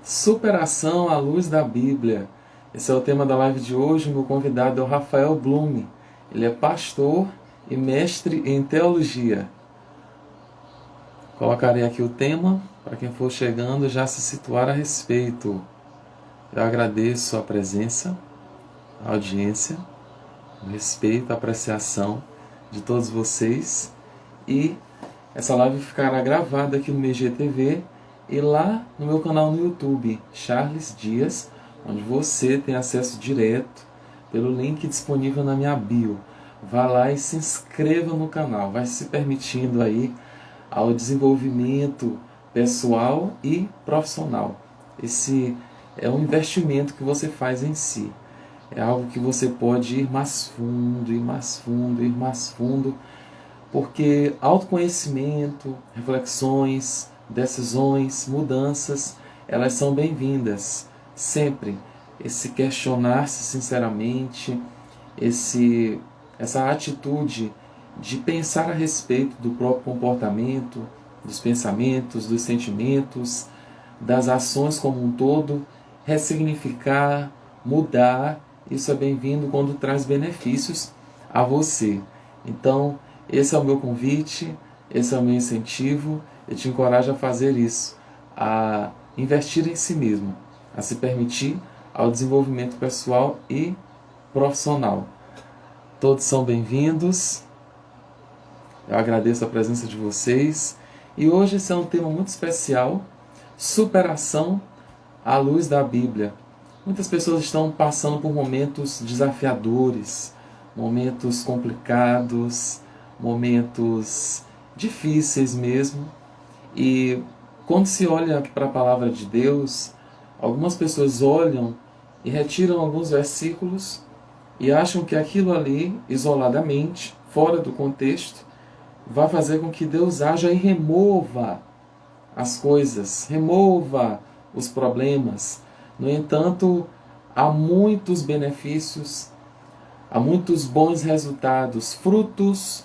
Superação à luz da Bíblia. Esse é o tema da live de hoje. Meu convidado é o Rafael Blume. Ele é pastor e mestre em teologia. Colocarei aqui o tema para quem for chegando já se situar a respeito. Eu agradeço a presença, a audiência, o respeito, a apreciação de todos vocês. E essa live ficará gravada aqui no meu IGTV e lá no meu canal no YouTube, Charles Dias, onde você tem acesso direto pelo link disponível na minha bio. Vá lá e se inscreva no canal, vai se permitindo aí ao desenvolvimento pessoal e profissional. Esse é um investimento que você faz em si. É algo que você pode ir mais fundo, ir mais fundo, ir mais fundo, porque autoconhecimento, reflexões, decisões, mudanças, elas são bem-vindas. Sempre esse questionar-se sinceramente, essa atitude de pensar a respeito do próprio comportamento, dos pensamentos, dos sentimentos, das ações como um todo, ressignificar, mudar, isso é bem-vindo quando traz benefícios a você. Então, esse é o meu convite, esse é o meu incentivo. Eu te encorajo a fazer isso, a investir em si mesmo, a se permitir ao desenvolvimento pessoal e profissional. Todos são bem-vindos. Eu agradeço a presença de vocês. E hoje esse é um tema muito especial: superação à luz da Bíblia. Muitas pessoas estão passando por momentos desafiadores, momentos complicados, momentos difíceis mesmo. E quando se olha para a palavra de Deus, algumas pessoas olham e retiram alguns versículos e acham que aquilo ali, isoladamente, fora do contexto, vai fazer com que Deus haja e remova as coisas, remova os problemas. No entanto, há muitos benefícios, há muitos bons resultados, frutos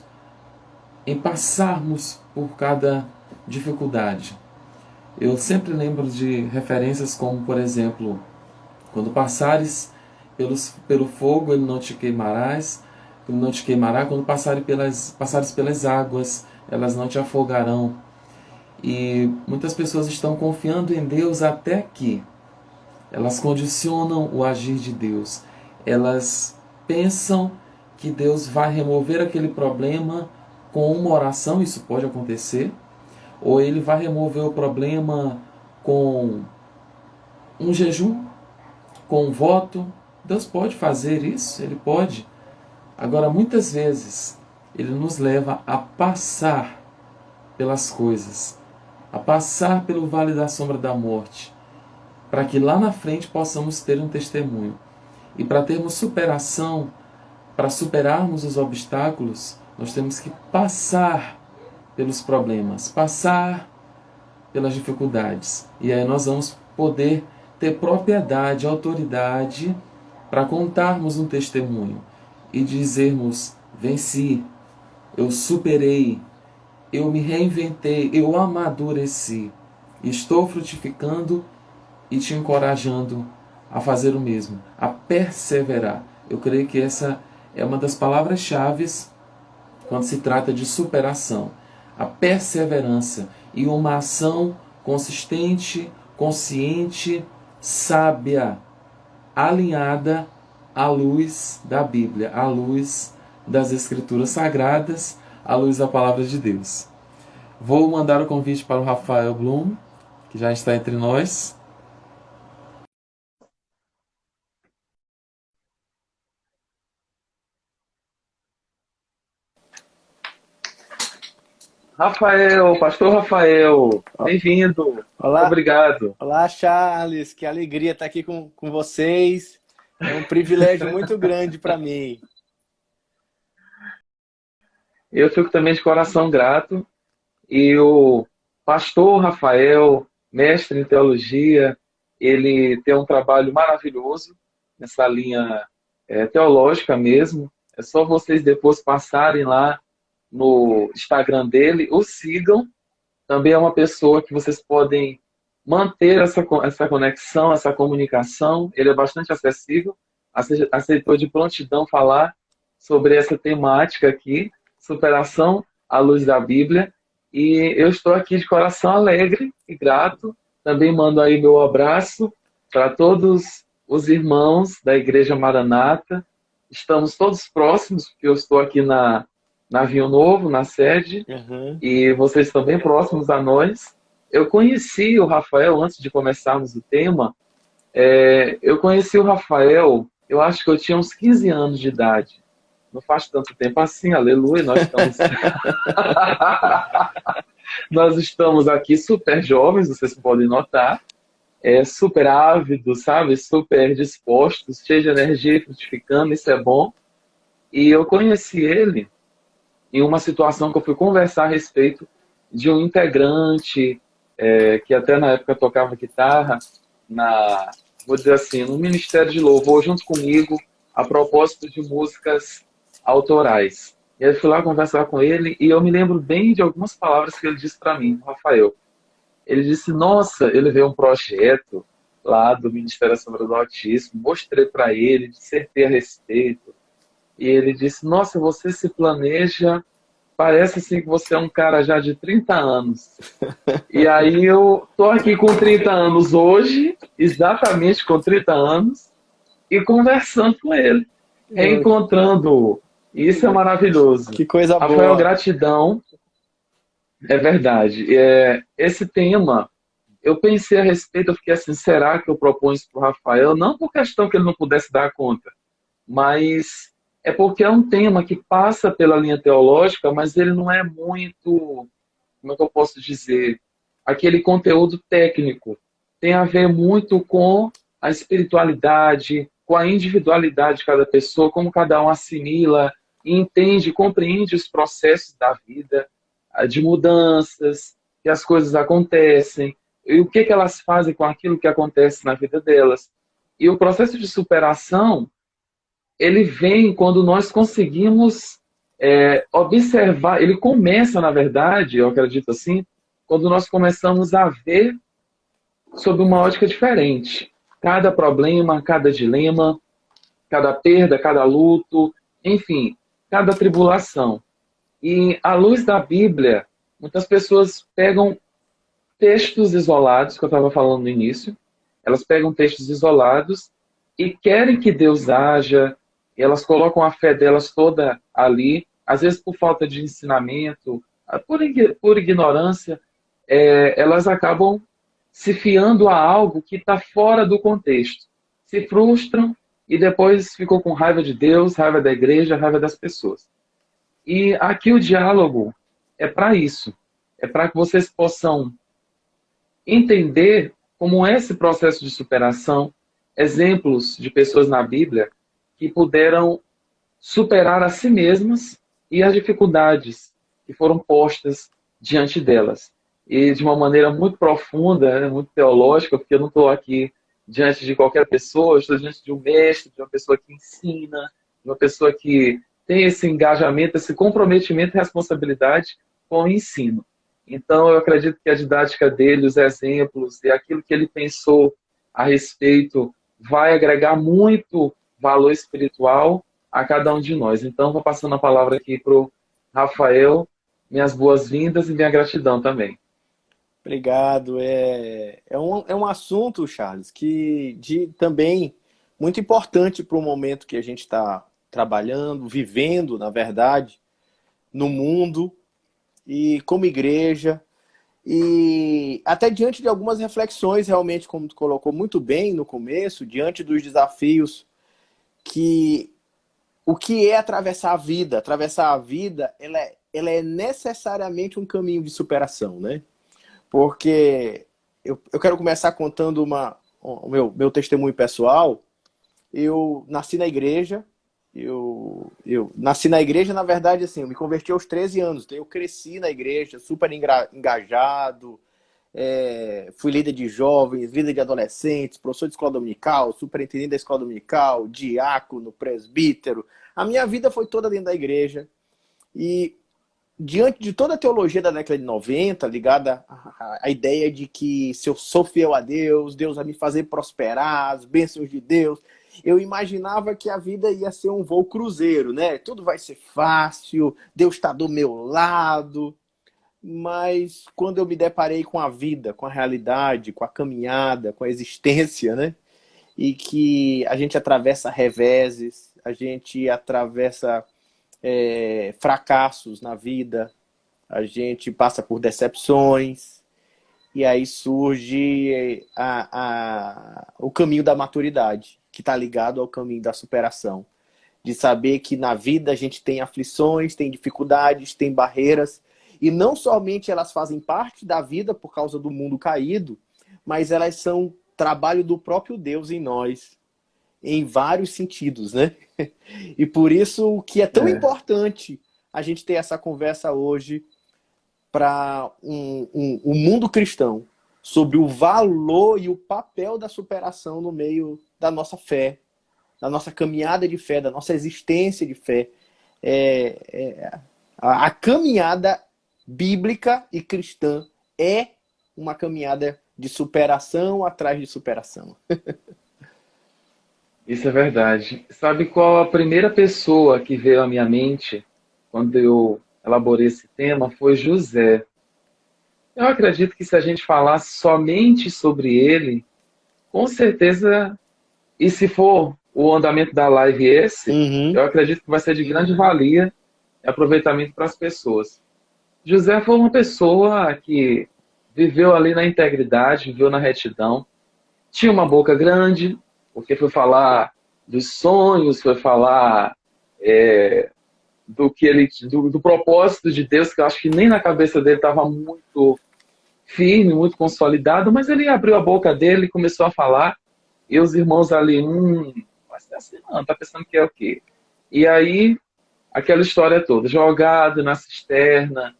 em passarmos por cada dificuldade. Eu sempre lembro de referências como, por exemplo, quando passares pelo fogo, ele não te queimarás, ele não te queimará, quando passares pelas águas, elas não te afogarão. E muitas pessoas estão confiando em Deus até que elas condicionam o agir de Deus. Elas pensam que Deus vai remover aquele problema com uma oração, isso pode acontecer, ou ele vai remover o problema com um jejum, com um voto. Deus pode fazer isso, ele pode. Agora, muitas vezes, ele nos leva a passar pelas coisas, a passar pelo vale da sombra da morte, para que lá na frente possamos ter um testemunho. E para termos superação, para superarmos os obstáculos, nós temos que passar pelos problemas, passar pelas dificuldades. E aí nós vamos poder ter propriedade, autoridade para contarmos um testemunho e dizermos: venci, eu superei, eu me reinventei, eu amadureci, estou frutificando e te encorajando a fazer o mesmo, a perseverar. Eu creio que essa é uma das palavras-chave quando se trata de superação. A perseverança e uma ação consistente, consciente, sábia, alinhada à luz da Bíblia, à luz das Escrituras Sagradas, à luz da Palavra de Deus. Vou mandar o convite para o Rafael Blum, que já está entre nós. Rafael, pastor Rafael, bem-vindo. Muito Olá, obrigado. olá, Charles. Que alegria estar aqui com vocês. É um privilégio muito grande para mim. Eu fico também de coração grato. E o pastor Rafael, mestre em teologia, ele tem um trabalho maravilhoso nessa linha teológica mesmo. É só vocês depois passarem lá no Instagram dele, o sigam. Também é uma pessoa que vocês podem manter essa conexão, essa comunicação. Ele é bastante acessível, aceitou de prontidão falar sobre essa temática aqui, superação à luz da Bíblia. E eu estou aqui de coração alegre e grato. Também mando aí meu abraço para todos os irmãos da Igreja Maranata. Estamos todos próximos, porque eu estou aqui na Vinho Novo, na sede, Uhum. e vocês estão bem próximos a nós. Eu conheci o Rafael, antes de começarmos o tema, eu conheci o Rafael, eu acho que eu tinha uns 15 anos de idade. Não faz tanto tempo assim, aleluia, nós estamos aqui super jovens, vocês podem notar, super ávidos, sabe? Super dispostos, cheios de energia e frutificando, isso é bom. E eu conheci ele em uma situação que eu fui conversar a respeito de um integrante que até na época tocava guitarra vou dizer assim, no Ministério de Louvor junto comigo, a propósito de músicas autorais. E aí eu fui lá conversar com ele e eu me lembro bem de algumas palavras que ele disse para mim, Rafael. Ele disse, nossa, ele veio um projeto lá do Ministério da Sombra do Autismo, mostrei para ele, dissertei a respeito, e ele disse, nossa, você se planeja, parece assim que você é um cara já de 30 anos. E aí eu tô aqui com 30 anos hoje, exatamente com 30 anos, e conversando com ele, reencontrando-o. Isso é maravilhoso. Que coisa Rafael, boa. gratidão. É verdade. Esse tema, eu pensei a respeito, eu fiquei assim, será que eu proponho isso para o Rafael? Não por questão que ele não pudesse dar conta, mas é porque é um tema que passa pela linha teológica, mas ele não é muito, como é que eu posso dizer, aquele conteúdo técnico. Tem a ver muito com a espiritualidade, com a individualidade de cada pessoa, como cada um assimila, entende, compreende os processos da vida, de mudanças, que as coisas acontecem, e o que elas fazem com aquilo que acontece na vida delas. E o processo de superação, ele vem quando nós conseguimos observar, ele começa, na verdade, eu acredito assim, quando nós começamos a ver sob uma ótica diferente. Cada problema, cada dilema, cada perda, cada luto, enfim, cada tribulação. E à luz da Bíblia, muitas pessoas pegam textos isolados, que eu estava falando no início, elas pegam textos isolados e querem que Deus haja, e elas colocam a fé delas toda ali, às vezes por falta de ensinamento, por ignorância, elas acabam se fiando a algo que está fora do contexto. Se frustram e depois ficam com raiva de Deus, raiva da igreja, raiva das pessoas. E aqui o diálogo é para isso. É para que vocês possam entender como é esse processo de superação, exemplos de pessoas na Bíblia que puderam superar a si mesmas e as dificuldades que foram postas diante delas. E de uma maneira muito profunda, né, muito teológica, porque eu não estou aqui diante de qualquer pessoa, eu estou diante de um mestre, de uma pessoa que ensina, de uma pessoa que tem esse engajamento, esse comprometimento e responsabilidade com o ensino. Então, eu acredito que a didática dele, os exemplos e aquilo que ele pensou a respeito vai agregar muito valor espiritual a cada um de nós. Então, vou passando a palavra aqui para o Rafael, minhas boas-vindas e minha gratidão também. Obrigado. É um assunto, Charles, também muito importante para o momento que a gente está trabalhando, vivendo, na verdade, no mundo e como igreja. E até diante de algumas reflexões, realmente, como tu colocou muito bem no começo, diante dos desafios que o que é atravessar a vida? Atravessar a vida, ela é necessariamente um caminho de superação, né? Porque eu quero começar contando o meu testemunho pessoal. Eu nasci na igreja, eu nasci na igreja, na verdade, assim, eu me converti aos 13 anos, então eu cresci na igreja, super engajado, fui líder de jovens, líder de adolescentes, professor de escola dominical, superintendente da escola dominical, diácono, presbítero. A minha vida foi toda dentro da igreja. E diante de toda a teologia da década de 90, ligada à ideia de que se eu sou fiel a Deus, Deus vai me fazer prosperar, as bênçãos de Deus, eu imaginava que a vida ia ser um voo cruzeiro, né? Tudo vai ser fácil, Deus está do meu lado. Mas quando eu me deparei com a vida, com a realidade, com a caminhada, com a existência, né? E que a gente atravessa reveses, a gente atravessa fracassos na vida, a gente passa por decepções, e aí surge o caminho da maturidade, que está ligado ao caminho da superação. De saber que na vida a gente tem aflições, tem dificuldades, tem barreiras, e não somente elas fazem parte da vida por causa do mundo caído, mas elas são trabalho do próprio Deus em nós, em vários sentidos, né? E por isso que é tão importante a gente ter essa conversa hoje para um mundo cristão, sobre o valor e o papel da superação no meio da nossa fé, da nossa caminhada de fé, da nossa existência de fé. A caminhada bíblica e cristã é uma caminhada de superação atrás de superação. Isso é verdade. Sabe qual a primeira pessoa que veio à minha mente quando eu elaborei esse tema? Foi José. Eu acredito que se a gente falasse somente sobre ele, com certeza, e se for o andamento da live esse, eu acredito que vai ser de grande valia e aproveitamento para as pessoas. José foi uma pessoa que viveu ali na integridade, viveu na retidão, tinha uma boca grande, porque foi falar dos sonhos, foi falar do propósito de Deus, que eu acho que nem na cabeça dele estava muito firme, muito consolidado, mas ele abriu a boca dele e começou a falar, e os irmãos ali, vai ser assim não, tá pensando que é o quê? E aí, aquela história toda, jogado na cisterna,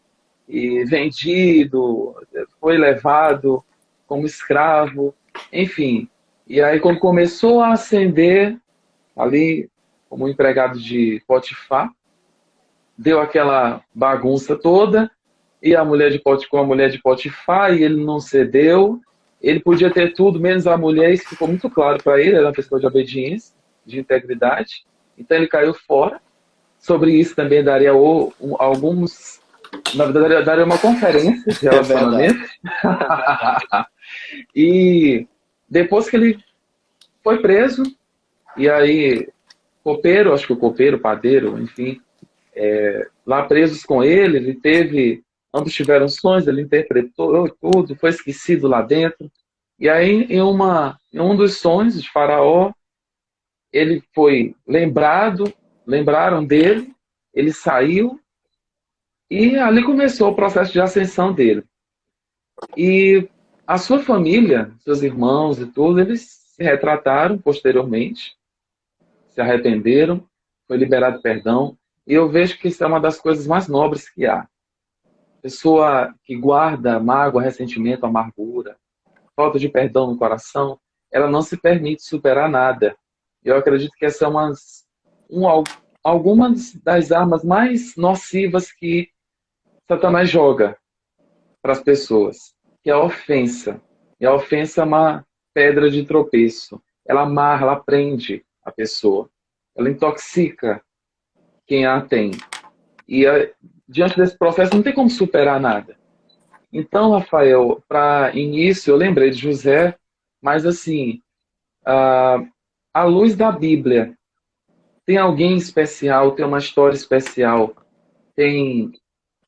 e vendido, foi levado como escravo, enfim. E aí, quando começou a ascender, ali, como empregado de Potifar, deu aquela bagunça toda, e a mulher de Potifar, com a mulher de Potifar, e ele não cedeu. Ele podia ter tudo, menos a mulher, isso ficou muito claro para ele, era uma pessoa de obediência, de integridade. Então ele caiu fora. Sobre isso também daria alguns... Na verdade, daria uma conferência de relacionamento. E depois que ele foi preso, e aí, copeiro, acho que o copeiro, padeiro, enfim, lá presos com ele teve, ambos tiveram sonhos, ele interpretou tudo, foi esquecido lá dentro. E aí, em um dos sonhos de Faraó, ele foi lembraram dele, ele saiu, e ali começou o processo de ascensão dele. E a sua família, seus irmãos e tudo, eles se retrataram posteriormente, se arrependeram, foi liberado perdão. E eu vejo que isso é uma das coisas mais nobres que há. Pessoa que guarda mágoa, ressentimento, amargura, falta de perdão no coração, ela não se permite superar nada. Eu acredito que essa é algumas das armas mais nocivas que Satanás joga para as pessoas, que é a ofensa. E a ofensa é uma pedra de tropeço. Ela amarra, ela prende a pessoa. Ela intoxica quem a tem. E diante desse processo não tem como superar nada. Então, Rafael, para início, eu lembrei de José, mas assim, à luz da Bíblia, tem alguém especial, tem uma história especial, tem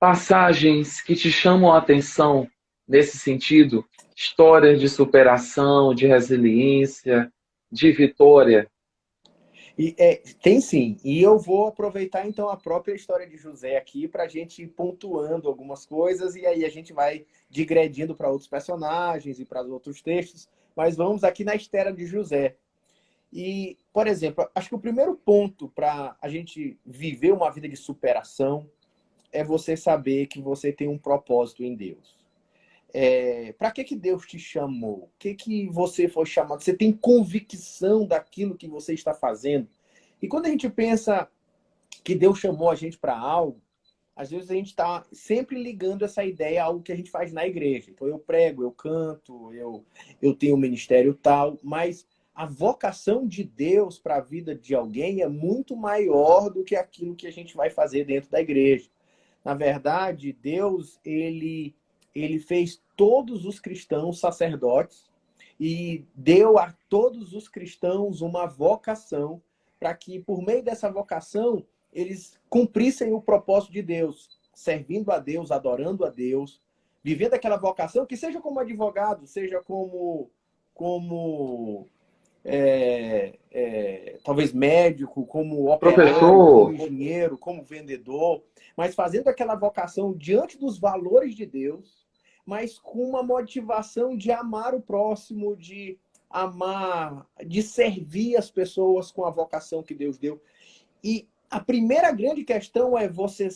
passagens que te chamam a atenção nesse sentido, histórias de superação, de resiliência, de vitória. Tem sim. E eu vou aproveitar então a própria história de José aqui para a gente ir pontuando algumas coisas e aí a gente vai digredindo para outros personagens e para outros textos. Mas vamos aqui na história de José. E, por exemplo, acho que o primeiro ponto para a gente viver uma vida de superação é você saber que você tem um propósito em Deus. Para que Deus te chamou? O que você foi chamado? Você tem convicção daquilo que você está fazendo? E quando a gente pensa que Deus chamou a gente para algo, Às vezes a gente está sempre ligando essa ideia a algo que a gente faz na igreja. Então eu prego, eu canto, eu tenho um ministério tal, mas a vocação de Deus para a vida de alguém é muito maior do que aquilo que a gente vai fazer dentro da igreja. Na verdade, Deus, ele fez todos os cristãos sacerdotes e deu a todos os cristãos uma vocação para que, por meio dessa vocação, eles cumprissem o propósito de Deus, servindo a Deus, adorando a Deus, vivendo aquela vocação, que seja como advogado, seja como talvez médico, como operário, como Professor, engenheiro, como vendedor, mas fazendo aquela vocação diante dos valores de Deus, mas com uma motivação de amar o próximo, de amar, de servir as pessoas com a vocação que Deus deu. E a primeira grande questão é: você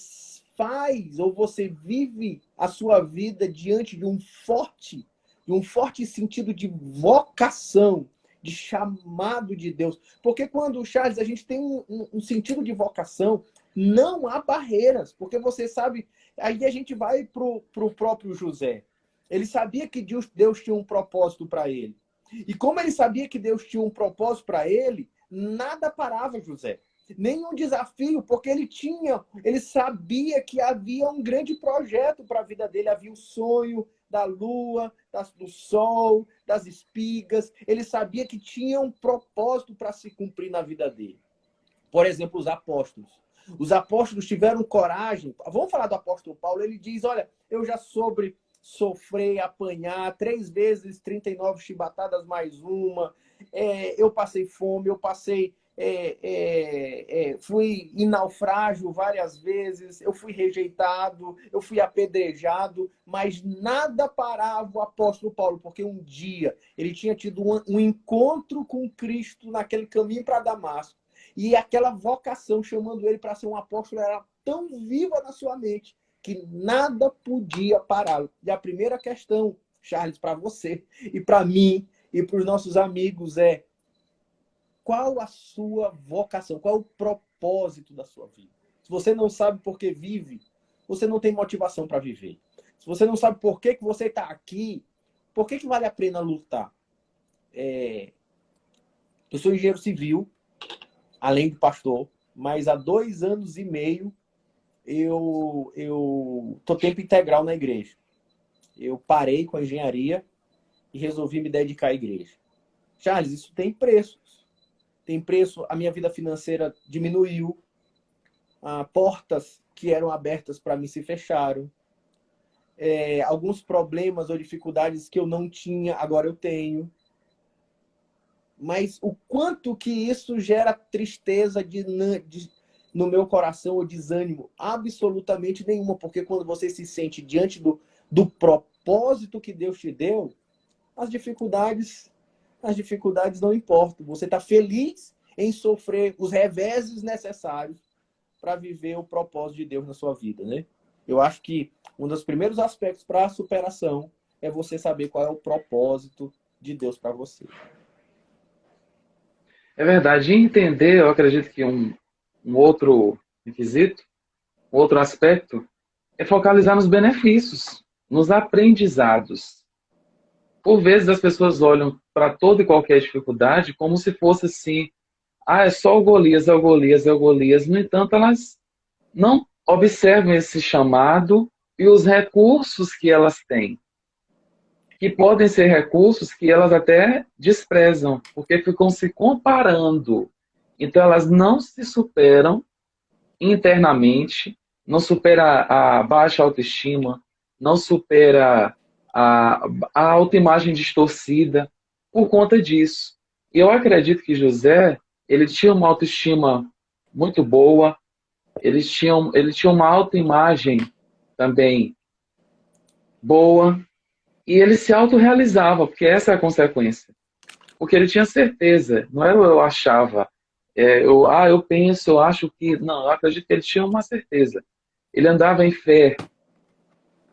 faz ou você vive a sua vida diante de um forte sentido de vocação, de chamado de Deus. Porque quando, Charles, a gente tem um sentido de vocação, não há barreiras. Porque você sabe, aí a gente vai para o próprio José. Ele sabia que Deus tinha um propósito para ele. E como ele sabia que Deus tinha um propósito para ele, nada parava José. Nenhum desafio, porque ele sabia que havia um grande projeto para a vida dele, havia o sonho da lua, do sol, das espigas. Ele sabia que tinha um propósito para se cumprir na vida dele. Por exemplo, os apóstolos. Os apóstolos tiveram coragem. Vamos falar do apóstolo Paulo. Ele diz: olha, eu já sofrer, apanhar 3 vezes 39 chibatadas mais uma. Eu passei fome, eu passei... fui em naufrágio várias vezes, eu fui rejeitado, eu fui apedrejado, mas nada parava o apóstolo Paulo, porque um dia ele tinha tido um encontro com Cristo naquele caminho para Damasco, e aquela vocação chamando ele para ser um apóstolo era tão viva na sua mente que nada podia pará-lo. E a primeira questão, Charles, para você e para mim e para os nossos amigos é: qual a sua vocação? Qual é o propósito da sua vida? Se você não sabe por que vive, você não tem motivação para viver. Se você não sabe por que você está aqui, por que vale a pena lutar? Eu sou engenheiro civil, além de pastor, mas há 2 anos e meio eu estou tempo integral na igreja. Eu parei com a engenharia e resolvi me dedicar à igreja. Charles, isso tem preços. Tem preço, a minha vida financeira diminuiu, portas que eram abertas para mim se fecharam, alguns problemas ou dificuldades que eu não tinha, agora eu tenho. Mas o quanto que isso gera tristeza no meu coração ou desânimo? Absolutamente nenhuma, porque quando você se sente diante do propósito que Deus te deu, as dificuldades não importam. Você está feliz em sofrer os reveses necessários para viver o propósito de Deus na sua vida, né? Eu acho que um dos primeiros aspectos para a superação é você saber qual é o propósito de Deus para você. é verdade. E entender, eu acredito que um outro requisito, um outro aspecto, é focalizar nos benefícios, nos aprendizados. Por vezes as pessoas olham para toda e qualquer dificuldade como se fosse assim: é só o Golias, é o Golias, é o Golias. No entanto, elas não observam esse chamado e os recursos que elas têm, que podem ser recursos que elas até desprezam, porque ficam se comparando. Então, elas não se superam internamente, não supera a baixa autoestima, não supera a autoimagem distorcida por conta disso. E eu acredito que José, ele tinha uma autoestima muito boa, ele tinha uma autoimagem também boa, e ele se autorrealizava, porque essa é a consequência. Porque ele tinha certeza, não era eu achava, eu penso, eu acho que... Não, eu acredito que ele tinha uma certeza. Ele andava em fé.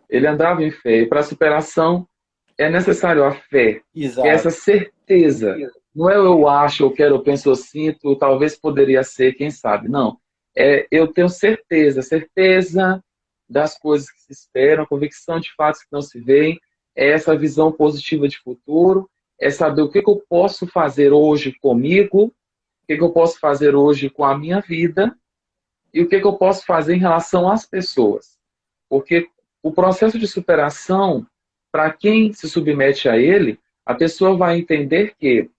Ele andava em fé. E para a superação é necessário a fé. Que é essa Exato. certeza. Não é eu acho, eu quero, eu penso, eu sinto, talvez poderia ser, quem sabe. Não. Eu tenho certeza. Certeza das coisas que se esperam, a convicção de fatos que não se veem, é essa visão positiva de futuro, é saber o que eu posso fazer hoje comigo, o que eu posso fazer hoje com a minha vida e o que eu posso fazer em relação às pessoas. Porque o processo de superação, para quem se submete a ele, a pessoa vai entender que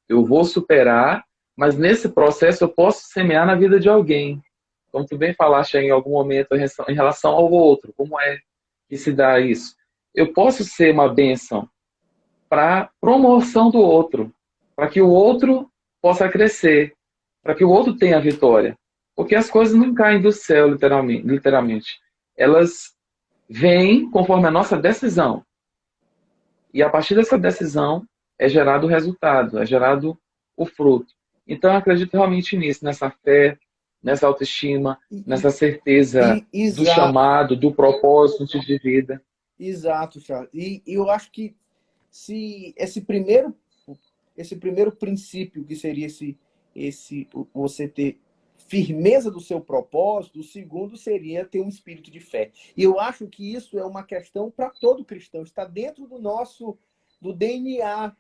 eu vou superar, mas nesse processo eu posso semear na vida de alguém. Como tu bem falaste aí em algum momento em relação ao outro, como é que se dá isso? Eu posso ser uma bênção para promoção do outro, para que o outro possa crescer, para que o outro tenha vitória. Porque as coisas não caem do céu, literalmente. Elas vêm conforme a nossa decisão. E a partir dessa decisão é gerado o resultado, é gerado o fruto. Então eu acredito realmente nisso, nessa fé, nessa autoestima, E, nessa certeza do exato, chamado, do propósito de vida. exato, Charles. E eu acho que se esse primeiro princípio, que seria você ter firmeza do seu propósito, o segundo seria ter um espírito de fé. E eu acho que isso é uma questão para todo cristão, está dentro do DNA.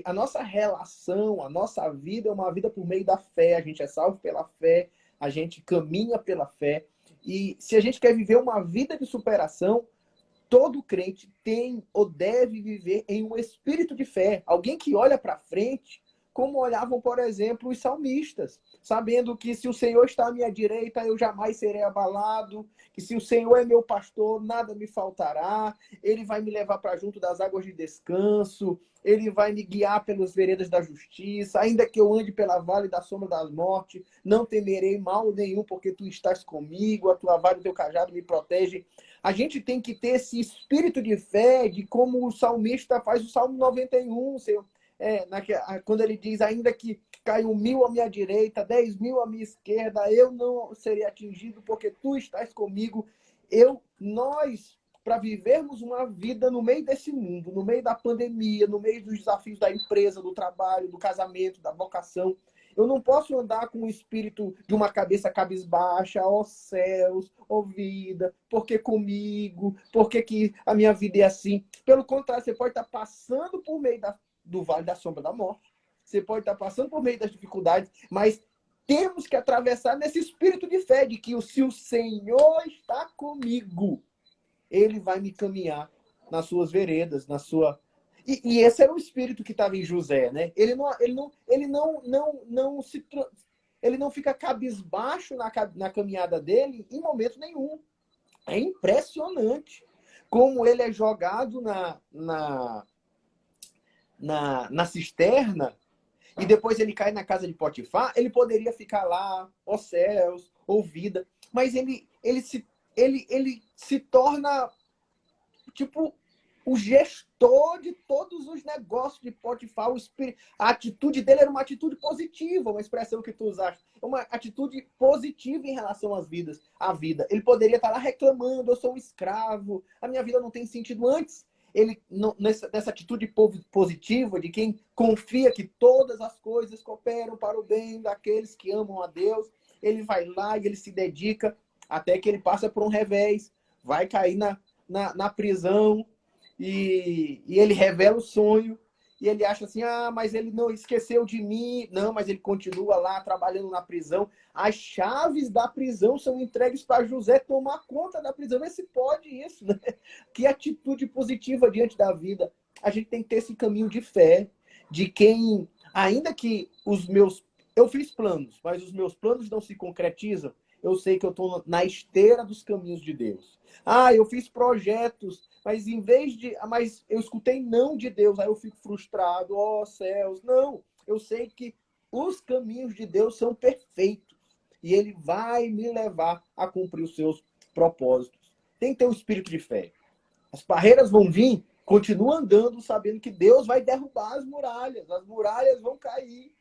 A nossa relação, a nossa vida é uma vida por meio da fé, a gente é salvo pela fé, a gente caminha pela fé. E se a gente quer viver uma vida de superação, todo crente tem ou deve viver em um espírito de fé. Alguém que olha para frente, como olhavam, por exemplo, os salmistas, sabendo que se o Senhor está à minha direita, eu jamais serei abalado, que se o Senhor é meu pastor, nada me faltará, ele vai me levar para junto das águas de descanso, ele vai me guiar pelas veredas da justiça, ainda que eu ande pela vale da sombra da morte, não temerei mal nenhum, porque tu estás comigo, a tua vara e o teu cajado me protegem. A gente tem que ter esse espírito de fé, de como o salmista faz o Salmo 91, quando ele diz, ainda que caiam 1.000 à minha direita, 10.000 à minha esquerda, eu não serei atingido, porque tu estás comigo. Nós, para vivermos uma vida no meio desse mundo, no meio da pandemia, no meio dos desafios da empresa, do trabalho, do casamento, da vocação, eu não posso andar com o espírito de uma cabeça cabisbaixa, ó céus, ó vida, porque comigo, porque que a minha vida é assim. Pelo contrário, você pode estar passando por meio do vale da sombra da morte, você pode estar passando por meio das dificuldades, mas temos que atravessar nesse espírito de fé, de que se o Senhor está comigo, ele vai me caminhar nas suas veredas, na sua... E esse era o espírito que estava em José, né? Ele não fica cabisbaixo na caminhada dele em momento nenhum. É impressionante como ele é jogado na cisterna e depois ele cai na casa de Potifar. Ele poderia ficar lá, ó céus, ó vida, mas ele se torna tipo o gestor de todos os negócios de Potifar. A atitude dele era uma atitude positiva, uma expressão que tu usaste. Uma atitude positiva em relação à vida. Ele poderia estar lá reclamando, eu sou um escravo, a minha vida não tem sentido. Antes, ele, nessa atitude positiva, de quem confia que todas as coisas cooperam para o bem daqueles que amam a Deus, ele vai lá e ele se dedica até que ele passa por um revés, vai cair na prisão, e ele revela o sonho, e ele acha assim, mas ele não esqueceu de mim. Não, mas ele continua lá trabalhando na prisão. As chaves da prisão são entregues para José tomar conta da prisão. Vê se pode isso, né? Que atitude positiva diante da vida. A gente tem que ter esse caminho de fé, de quem, ainda que eu fiz planos, mas os meus planos não se concretizam, eu sei que eu estou na esteira dos caminhos de Deus. Eu fiz projetos, mas mas eu escutei não de Deus, aí eu fico frustrado, ó céus. Não, eu sei que os caminhos de Deus são perfeitos e ele vai me levar a cumprir os seus propósitos. Tem que ter um espírito de fé. As barreiras vão vir, continua andando sabendo que Deus vai derrubar as muralhas vão cair.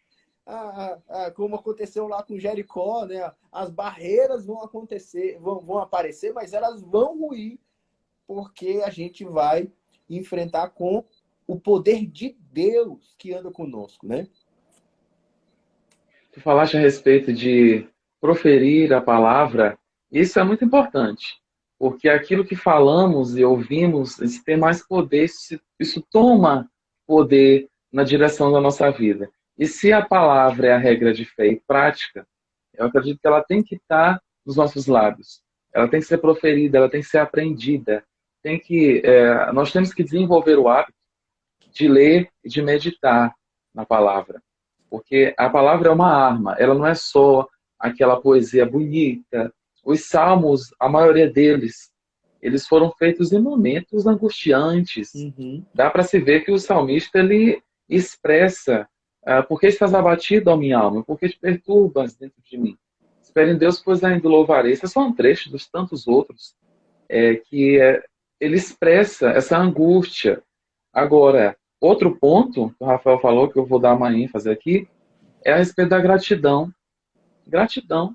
Como aconteceu lá com Jericó, né? As barreiras vão aparecer, mas elas vão ruir, porque a gente vai enfrentar com o poder de Deus que anda conosco, né? Tu falaste a respeito de proferir a palavra Isso é muito importante, porque aquilo que falamos e ouvimos, isso tem mais poder, isso toma poder na direção da nossa vida. E se a palavra é a regra de fé e prática, eu acredito que ela tem que estar nos nossos lábios. Ela tem que ser proferida, ela tem que ser aprendida. Nós temos que desenvolver o hábito de ler e de meditar na palavra. Porque a palavra é uma arma, ela não é só aquela poesia bonita. Os salmos, a maioria deles, eles foram feitos em momentos angustiantes. Uhum. Dá para se ver que o salmista ele expressa por que estás abatido, ó minha alma? Por que te perturbas dentro de mim? Espere em Deus, pois ainda o louvarei. Esse é só um trecho dos tantos outros ele expressa essa angústia. Agora, outro ponto que o Rafael falou, que eu vou dar uma ênfase aqui, é a respeito da gratidão. Gratidão.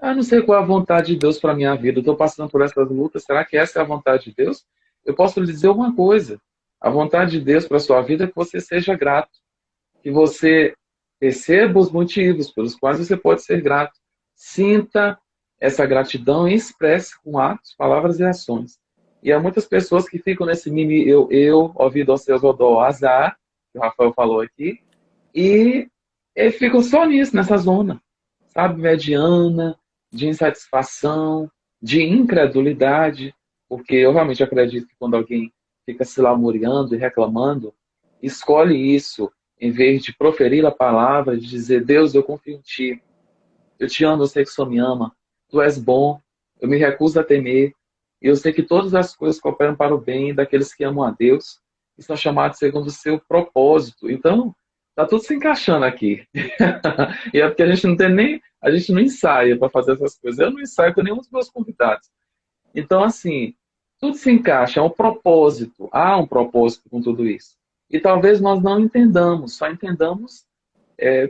Eu não sei qual é a vontade de Deus para a minha vida. Eu estou passando por essas lutas. Será que essa é a vontade de Deus? Eu posso lhe dizer uma coisa. A vontade de Deus para a sua vida é que você seja grato. Que você perceba os motivos pelos quais você pode ser grato. Sinta essa gratidão e expresse com atos, palavras e ações. E há muitas pessoas que ficam nesse mimi ouvido aos seus odó, azar, que o Rafael falou aqui, e ficam só nisso, nessa zona, sabe, mediana, de insatisfação, de incredulidade, porque eu realmente acredito que quando alguém fica se lamuriando e reclamando, escolhe isso, em vez de proferir a palavra, de dizer, Deus, eu confio em Ti, eu te amo, eu sei que o Senhor me ama, Tu és bom, eu me recuso a temer, e eu sei que todas as coisas cooperam para o bem daqueles que amam a Deus e são chamados segundo o seu propósito. Então, tá tudo se encaixando aqui. E é porque a gente não ensaia para fazer essas coisas. Eu não ensaio com nenhum dos meus convidados. Então, assim, tudo se encaixa, é um propósito. Há um propósito com tudo isso. E talvez nós não entendamos, só entendamos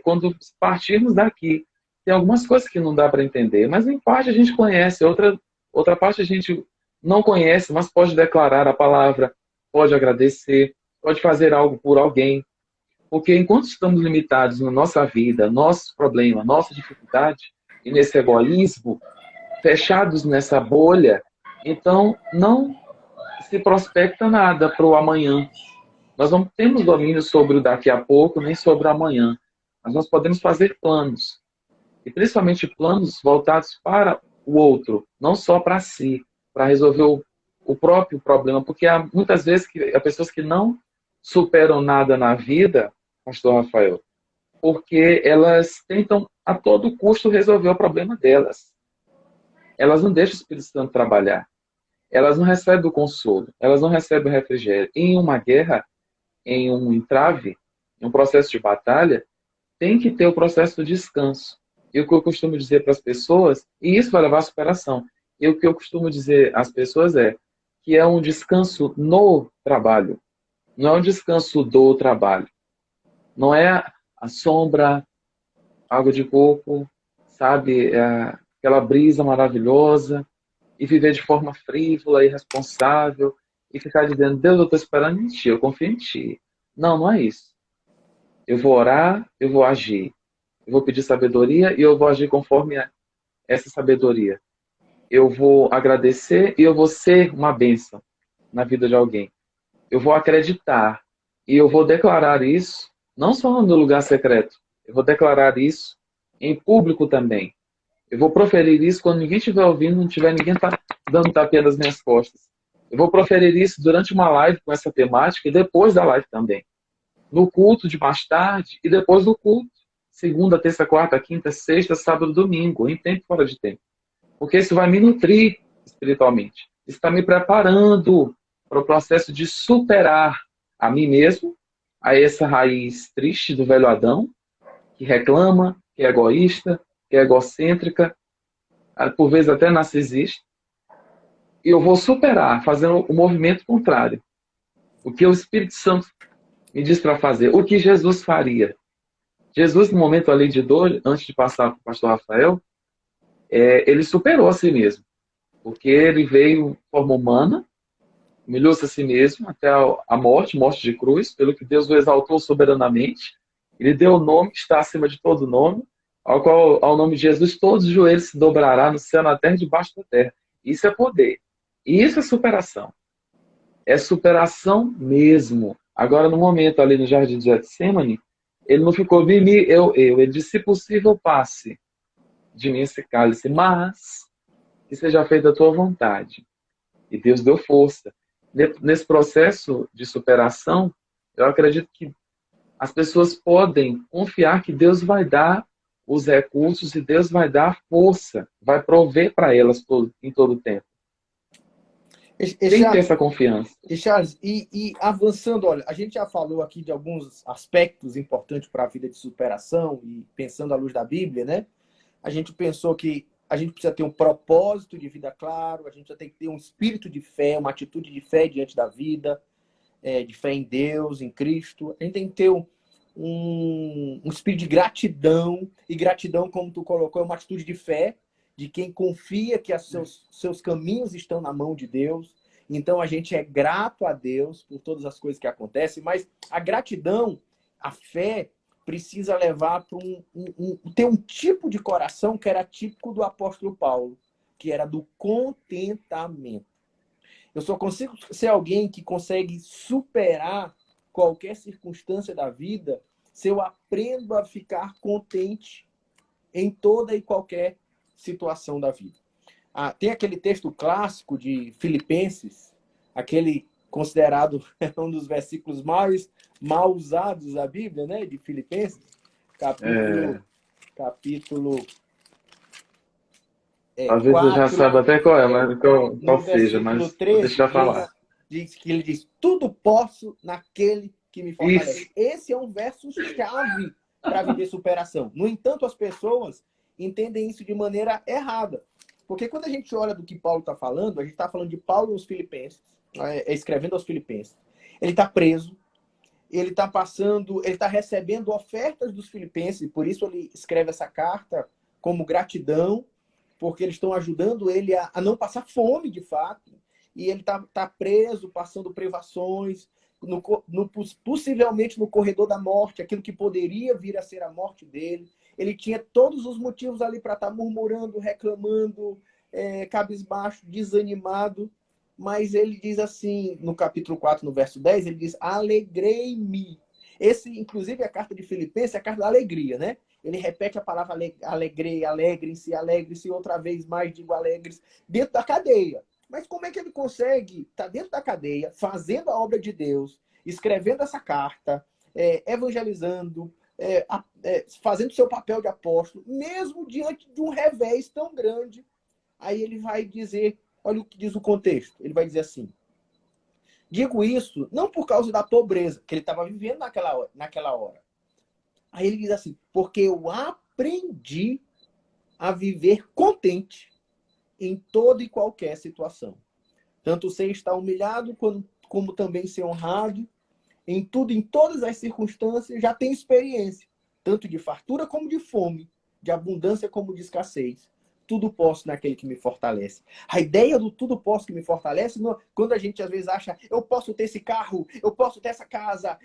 quando partirmos daqui. Tem algumas coisas que não dá para entender, mas em parte a gente conhece, outra parte a gente não conhece, mas pode declarar a palavra, pode agradecer, pode fazer algo por alguém. Porque enquanto estamos limitados na nossa vida, nossos problemas, nossa dificuldade, e nesse egoísmo, fechados nessa bolha, então não se prospecta nada para o amanhã. Nós não temos domínio sobre o daqui a pouco, nem sobre o amanhã. Mas nós podemos fazer planos. E principalmente planos voltados para o outro, não só para si, para resolver o próprio problema. Porque há muitas vezes há pessoas que não superam nada na vida, pastor Rafael, porque elas tentam a todo custo resolver o problema delas. Elas não deixam o Espírito Santo trabalhar. Elas não recebem o consolo, elas não recebem o refrigério. Em uma guerra, em um entrave, em um processo de batalha, tem que ter o processo do descanso. E o que eu costumo dizer para as pessoas, e isso vai levar à superação, e o que eu costumo dizer às pessoas é que é um descanso no trabalho, não é um descanso do trabalho. Não é a sombra, água de coco, sabe, aquela brisa maravilhosa, e viver de forma frívola, irresponsável, e ficar dizendo, Deus, eu estou esperando em Ti, eu confio em Ti. Não, não é isso. Eu vou orar, eu vou agir. Eu vou pedir sabedoria e eu vou agir conforme essa sabedoria. Eu vou agradecer e eu vou ser uma bênção na vida de alguém. Eu vou acreditar e eu vou declarar isso, não só no lugar secreto, eu vou declarar isso em público também. Eu vou proferir isso quando ninguém estiver ouvindo, não tiver ninguém dando tapinha nas minhas costas. Eu vou proferir isso durante uma live com essa temática e depois da live também. No culto de mais tarde e depois do culto. Segunda, terça, quarta, quinta, sexta, sábado, domingo, em tempo e fora de tempo. Porque isso vai me nutrir espiritualmente. Isso está me preparando para o processo de superar a mim mesmo, a essa raiz triste do velho Adão, que reclama, que é egoísta, que é egocêntrica, por vezes até narcisista. E eu vou superar, fazendo o movimento contrário. O que o Espírito Santo me diz para fazer. O que Jesus faria. Jesus, no momento ali de dor, antes de passar para o pastor Rafael, ele superou a si mesmo. Porque ele veio de forma humana, humilhou-se a si mesmo até a morte de cruz, pelo que Deus o exaltou soberanamente. Ele deu o nome que está acima de todo nome, ao qual, ao nome de Jesus, todos os joelhos se dobrará no céu, na terra e debaixo da terra. Isso é poder. E isso é superação. É superação mesmo. Agora, no momento ali no Jardim de Getsemane, ele não ficou, Vini, eu. Ele disse, se possível, passe de mim esse cálice, mas que seja feita a tua vontade. E Deus deu força. Nesse processo de superação, eu acredito que as pessoas podem confiar que Deus vai dar os recursos e Deus vai dar força, vai prover para elas em todo o tempo. Tem que ter essa confiança. Charles, e avançando, olha, a gente já falou aqui de alguns aspectos importantes para a vida de superação e pensando à luz da Bíblia, né? A gente pensou que a gente precisa ter um propósito de vida claro, a gente já tem que ter um espírito de fé, uma atitude de fé diante da vida, de fé em Deus, em Cristo. A gente tem que ter um espírito de gratidão, e gratidão, como tu colocou, é uma atitude de fé, de quem confia que seus caminhos estão na mão de Deus. Então a gente é grato a Deus por todas as coisas que acontecem, mas a gratidão, a fé, precisa levar para ter um tipo de coração que era típico do apóstolo Paulo, que era do contentamento. Eu só consigo ser alguém que consegue superar qualquer circunstância da vida se eu aprendo a ficar contente em toda e qualquer situação da vida. Tem aquele texto clássico de Filipenses, aquele considerado um dos versículos mais mal usados da Bíblia, né? De Filipenses, capítulo Talvez 4, eu já saiba até qual é, mas qual seja, mas 13, deixa eu falar. ele diz, tudo posso naquele que me fortalece. Isso. Esse é um verso-chave para viver superação. No entanto, as pessoas entendem isso de maneira errada. Porque quando a gente olha do que Paulo está falando, a gente está falando de Paulo aos Filipenses, escrevendo aos Filipenses. Ele está preso, ele está recebendo ofertas dos filipenses, por isso ele escreve essa carta como gratidão, porque eles estão ajudando ele a não passar fome, de fato. E ele está preso, passando privações, possivelmente no corredor da morte, aquilo que poderia vir a ser a morte dele. Ele tinha todos os motivos ali para estar murmurando, reclamando, cabisbaixo, desanimado. Mas ele diz assim, no capítulo 4, no verso 10, ele diz, alegrei-me. Inclusive, a carta de Filipenses é a carta da alegria, né? Ele repete a palavra alegrei, alegrem-se, outra vez mais digo alegres, dentro da cadeia. Mas como é que ele consegue estar dentro da cadeia, fazendo a obra de Deus, escrevendo essa carta, evangelizando, fazendo seu papel de apóstolo, mesmo diante de um revés tão grande? Aí ele vai dizer, olha o que diz o contexto, ele vai dizer assim, digo isso não por causa da pobreza que ele estava vivendo naquela hora. Aí ele diz assim, porque eu aprendi a viver contente em toda e qualquer situação. Tanto sei estar humilhado, como também ser honrado. Em tudo, em todas as circunstâncias, já tenho experiência, tanto de fartura como de fome, de abundância como de escassez. Tudo posso naquele que me fortalece. A ideia do tudo posso que me fortalece, quando a gente às vezes acha, eu posso ter esse carro, eu posso ter essa casa.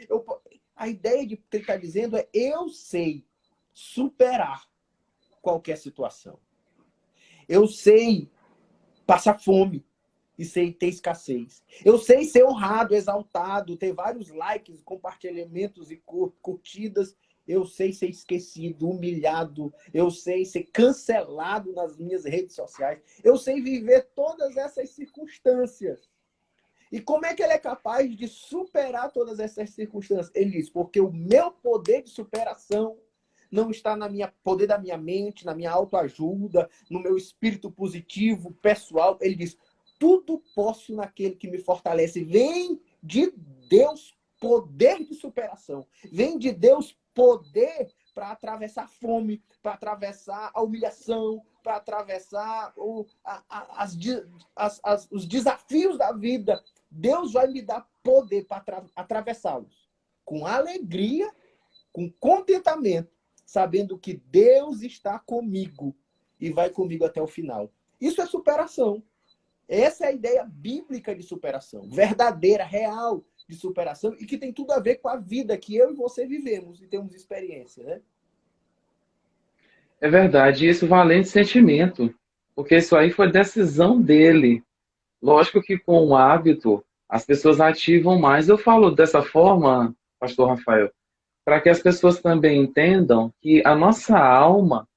A ideia de que ele está dizendo é, eu sei superar qualquer situação. Eu sei passar fome e sei ter escassez. Eu sei ser honrado, exaltado, ter vários likes, compartilhamentos e curtidas. Eu sei ser esquecido, humilhado. Eu sei ser cancelado nas minhas redes sociais. Eu sei viver todas essas circunstâncias. E como é que ele é capaz de superar todas essas circunstâncias? Ele diz, porque o meu poder de superação não está no poder da minha mente, na minha autoajuda, no meu espírito positivo, pessoal. Ele diz, tudo posso naquele que me fortalece. Vem de Deus poder de superação. Vem de Deus poder para atravessar a fome, para atravessar a humilhação, para atravessar os desafios da vida. Deus vai me dar poder para atravessá-los. Com alegria, com contentamento, sabendo que Deus está comigo e vai comigo até o final. Isso é superação. Essa é a ideia bíblica de superação, verdadeira, real de superação e que tem tudo a ver com a vida que eu e você vivemos e temos experiência, né? É verdade, isso valente sentimento, porque isso aí foi decisão dele. Lógico que com o hábito as pessoas ativam mais. Eu falo dessa forma, Pastor Rafael, para que as pessoas também entendam que a nossa alma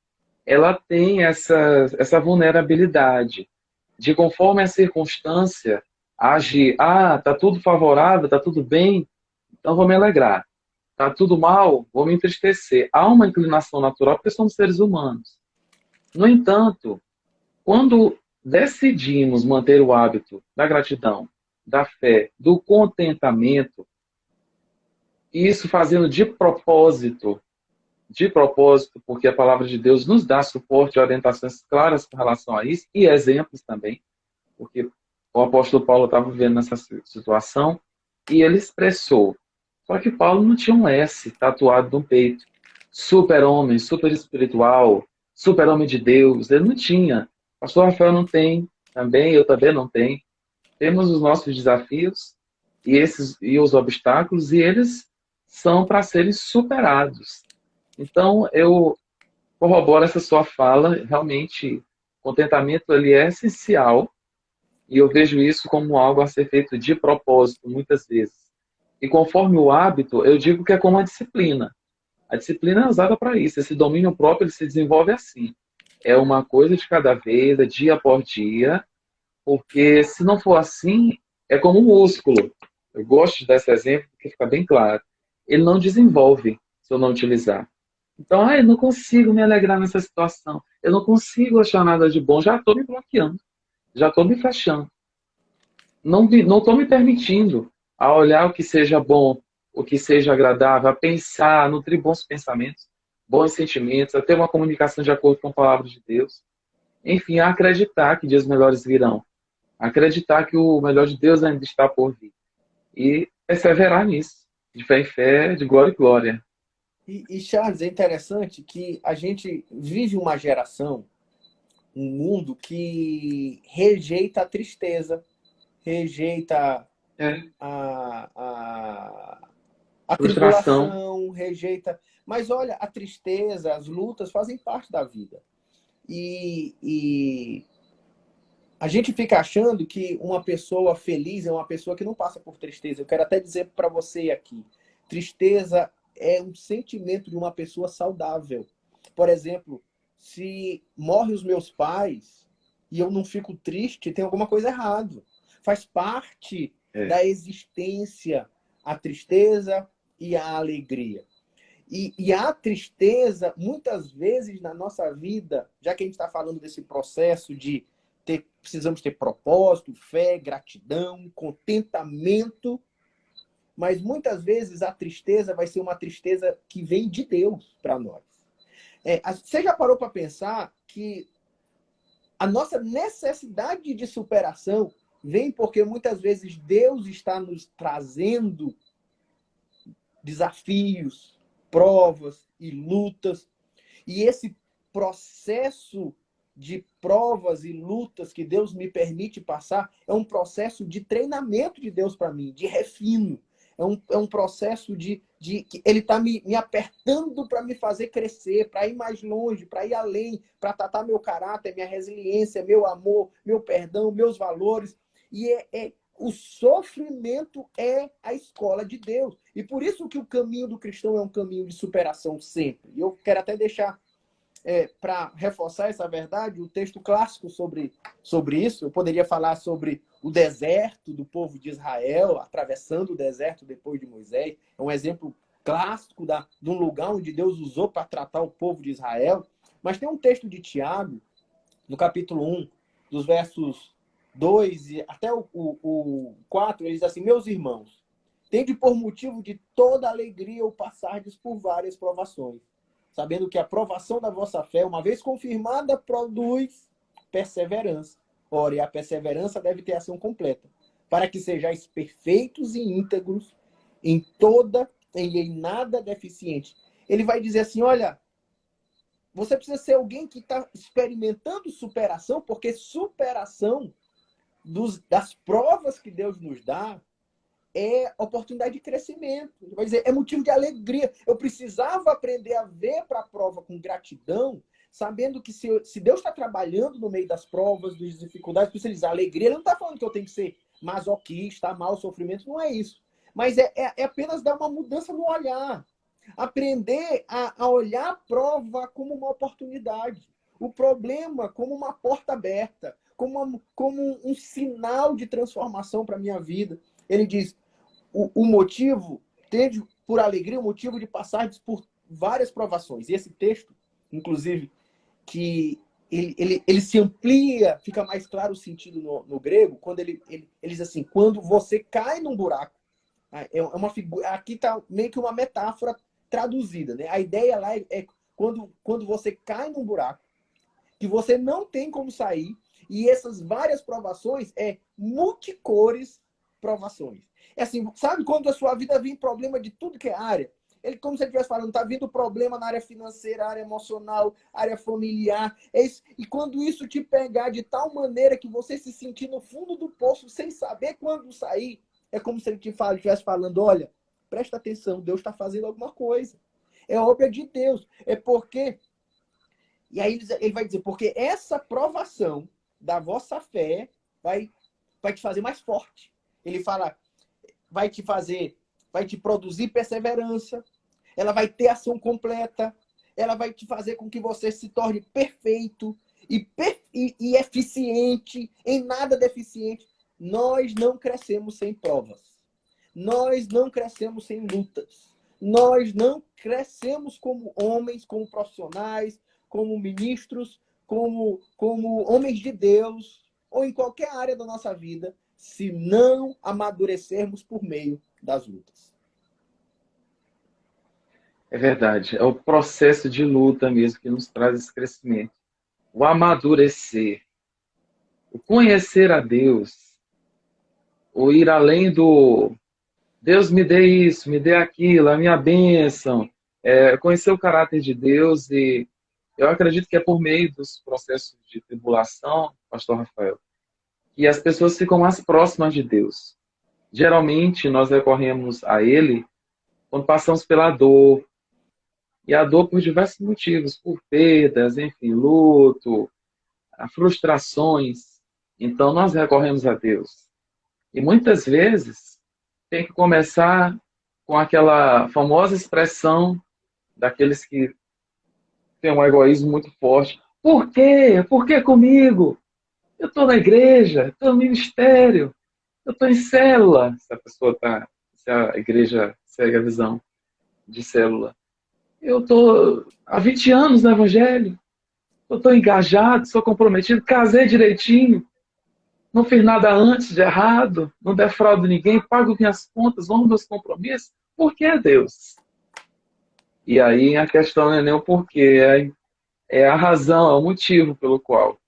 ela tem essa vulnerabilidade de conforme a circunstância agir. Ah, tá tudo favorável, tá tudo bem, então vou me alegrar. Tá tudo mal, vou me entristecer. Há uma inclinação natural porque somos seres humanos. No entanto, quando decidimos manter o hábito da gratidão, da fé, do contentamento, e isso fazendo de propósito, porque a palavra de Deus nos dá suporte e orientações claras com relação a isso, e exemplos também, porque o apóstolo Paulo estava vivendo nessa situação, e ele expressou. Só que Paulo não tinha um S tatuado no peito. Super-homem, super espiritual, super-homem de Deus. Ele não tinha. O pastor Rafael não tem, também, eu também não tenho. Temos os nossos desafios e os obstáculos, e eles são para serem superados. Então, eu corroboro essa sua fala. Realmente, contentamento ele é essencial, e eu vejo isso como algo a ser feito de propósito, muitas vezes. E conforme o hábito, eu digo que é como a disciplina. A disciplina é usada para isso. Esse domínio próprio ele se desenvolve assim. É uma coisa de cada vez, é dia após dia, porque se não for assim, é como um músculo. Eu gosto de dar esse exemplo porque fica bem claro. Ele não desenvolve se eu não utilizar. Então, eu não consigo me alegrar nessa situação. Eu não consigo achar nada de bom. Já estou me bloqueando. Já estou me fechando. Não estou me permitindo a olhar o que seja bom, o que seja agradável, a pensar, a nutrir bons pensamentos, bons sentimentos, a ter uma comunicação de acordo com a palavra de Deus. Enfim, a acreditar que dias melhores virão. Acreditar que o melhor de Deus ainda está por vir. E perseverar nisso. De fé em fé, de glória em glória. Charles, é interessante que a gente vive uma geração, um mundo que rejeita a tristeza, rejeita É. a Frustração. tribulação, rejeita. Mas olha, a tristeza, as lutas fazem parte da vida. E a gente fica achando que uma pessoa feliz é uma pessoa que não passa por tristeza. Eu quero até dizer para você aqui, tristeza é um sentimento de uma pessoa saudável. Por exemplo, se morrem os meus pais e eu não fico triste, tem alguma coisa errada. Faz parte da existência a tristeza e a alegria. E a tristeza, muitas vezes na nossa vida, já que a gente está falando desse processo de precisamos ter propósito, fé, gratidão, contentamento, mas muitas vezes a tristeza vai ser uma tristeza que vem de Deus para nós. Você já parou para pensar que a nossa necessidade de superação vem porque muitas vezes Deus está nos trazendo desafios, provas e lutas. E esse processo de provas e lutas que Deus me passar é um processo de treinamento de Deus para mim, de refino. É um processo de que Ele está me apertando para me fazer crescer, para ir mais longe, para ir além, para tratar meu caráter, minha resiliência, meu amor, meu perdão, meus valores. E o sofrimento é a escola de Deus. E por isso que o caminho do cristão é um caminho de superação sempre. E eu quero até deixar, para reforçar essa verdade, o texto clássico sobre isso. Eu poderia falar sobre o deserto do povo de Israel, atravessando o deserto depois de Moisés. É um exemplo clássico de um lugar onde Deus usou para tratar o povo de Israel. Mas tem um texto de Tiago, no capítulo 1, dos versos 2 e até o 4, ele diz assim: meus irmãos, tende por motivo de toda alegria o passardes por várias provações, sabendo que a provação da vossa fé, uma vez confirmada, produz perseverança. Ora, e a perseverança deve ter ação completa, para que sejais perfeitos e íntegros em toda e em nada deficiente. Ele vai dizer assim: olha, você precisa ser alguém que está experimentando superação, porque superação das provas que Deus nos dá é oportunidade de crescimento. Vai dizer, é motivo de alegria. Eu precisava aprender a ver para a prova com gratidão, sabendo que se Deus está trabalhando no meio das provas, das dificuldades, por isso ele diz, a alegria, ele não está falando que eu tenho que ser masoquista, amar o sofrimento, não é isso. Mas é apenas dar uma mudança no olhar. Aprender a olhar a prova como uma oportunidade. O problema como uma porta aberta, como um sinal de transformação para a minha vida. Ele diz, o motivo, tende por alegria, o motivo de passar por várias provações. E esse texto, inclusive, que ele se amplia, fica mais claro o sentido no grego, quando ele diz assim, quando você cai num buraco, é uma figura, aqui está meio que uma metáfora traduzida, né? A ideia lá é quando você cai num buraco, que você não tem como sair, e essas várias provações multicores provações. É assim, sabe quando a sua vida vem problema de tudo que é área? Ele, como se ele estivesse falando, está vindo problema na área financeira, área emocional, área familiar. E quando isso te pegar de tal maneira que você se sentir no fundo do poço sem saber quando sair, é como se ele estivesse falando, olha, presta atenção, Deus está fazendo alguma coisa. É obra de Deus. É porque... E aí ele vai dizer, porque essa provação da vossa fé vai te fazer mais forte. Ele fala, vai te produzir perseverança, ela vai ter ação completa, ela vai te fazer com que você se torne perfeito e eficiente, em nada deficiente. Nós não crescemos sem provas. Nós não crescemos sem lutas. Nós não crescemos como homens, como profissionais, como ministros, como homens de Deus, ou em qualquer área da nossa vida, se não amadurecermos por meio das lutas. É verdade, é o processo de luta mesmo que nos traz esse crescimento. O amadurecer, o conhecer a Deus, o ir além do Deus me dê isso, me dê aquilo, a minha bênção, conhecer o caráter de Deus. E eu acredito que é por meio dos processos de tribulação, pastor Rafael, que as pessoas ficam mais próximas de Deus. Geralmente nós recorremos a Ele quando passamos pela dor, e a dor por diversos motivos, por perdas, enfim, luto, frustrações. Então nós recorremos a Deus. E muitas vezes tem que começar com aquela famosa expressão daqueles que têm um egoísmo muito forte. Por quê? Por que comigo? Eu estou na igreja, estou no ministério, eu estou em célula. Se a igreja segue a visão de célula. Eu estou há 20 anos no Evangelho. Eu estou engajado, sou comprometido, casei direitinho. Não fiz nada antes de errado. Não defraudo ninguém, pago minhas contas, honro meus compromissos. Por que Deus? E aí a questão não é nem o porquê, é a razão, é o motivo pelo qual.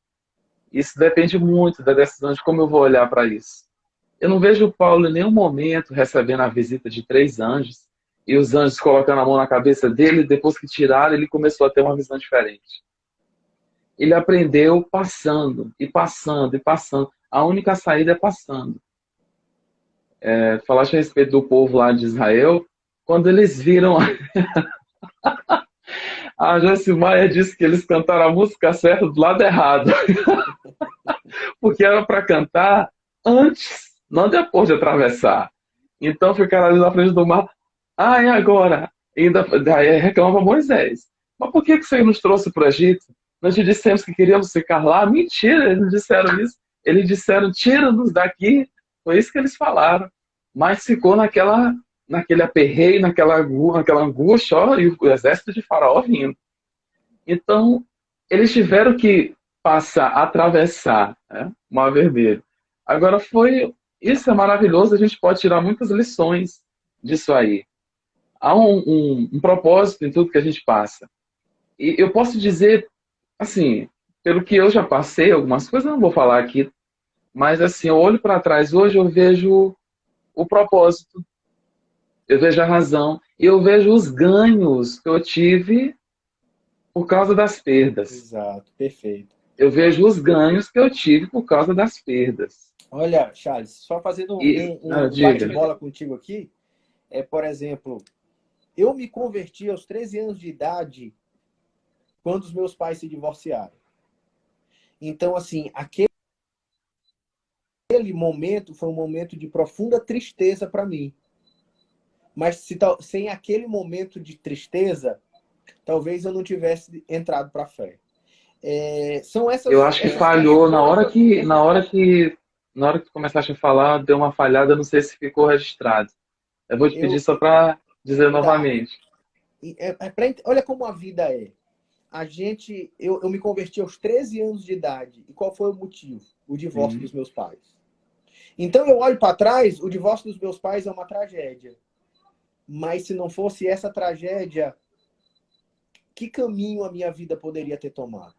Isso depende muito da decisão de como eu vou olhar para isso. Eu não vejo Paulo em nenhum momento recebendo a visita de 3 anjos e os anjos colocando a mão na cabeça dele, e depois que tiraram, ele começou a ter uma visão diferente. Ele aprendeu passando, e passando, e passando. A única saída é passando. Falaste a respeito do povo lá de Israel, quando eles viram... A Joyce disse que eles cantaram a música certa do lado errado. Porque era para cantar antes, não depois de atravessar. Então ficaram ali na frente do mar. E agora? Daí reclama Moisés. Mas por que o Senhor nos trouxe para o Egito? Nós te dissemos que queríamos ficar lá. Mentira, eles não disseram isso. Eles disseram, tira-nos daqui. Foi isso que eles falaram. Mas ficou naquele aperreio, naquela angústia, e o exército de Faraó vindo. Então, eles tiveram que atravessar, né, o Mar Vermelho. Agora isso é maravilhoso, a gente pode tirar muitas lições disso aí. Há um propósito em tudo que a gente passa. E eu posso dizer, assim, pelo que eu já passei, algumas coisas eu não vou falar aqui, mas assim, eu olho para trás hoje, eu vejo o propósito, eu vejo a razão, e eu vejo os ganhos que eu tive por causa das perdas. Exato, perfeito. Eu vejo os ganhos que eu tive por causa das perdas. Olha, Charles, só fazendo um bate-bola contigo aqui, por exemplo, eu me converti aos 13 anos de idade quando os meus pais se divorciaram. Então, assim, aquele momento foi um momento de profunda tristeza para mim. Mas sem aquele momento de tristeza, talvez eu não tivesse entrado para a fé. São Eu acho que essas falhou na hora que, questões. na hora que começaste a falar, deu uma falhada, não sei se ficou registrado. Eu vou te pedir só para dizer Tá. novamente. Olha como a vida é. Eu me converti aos 13 anos de idade. E qual foi o motivo? O divórcio Sim. dos meus pais. Então eu olho para trás, o divórcio dos meus pais é uma tragédia. Mas se não fosse essa tragédia, que caminho a minha vida poderia ter tomado?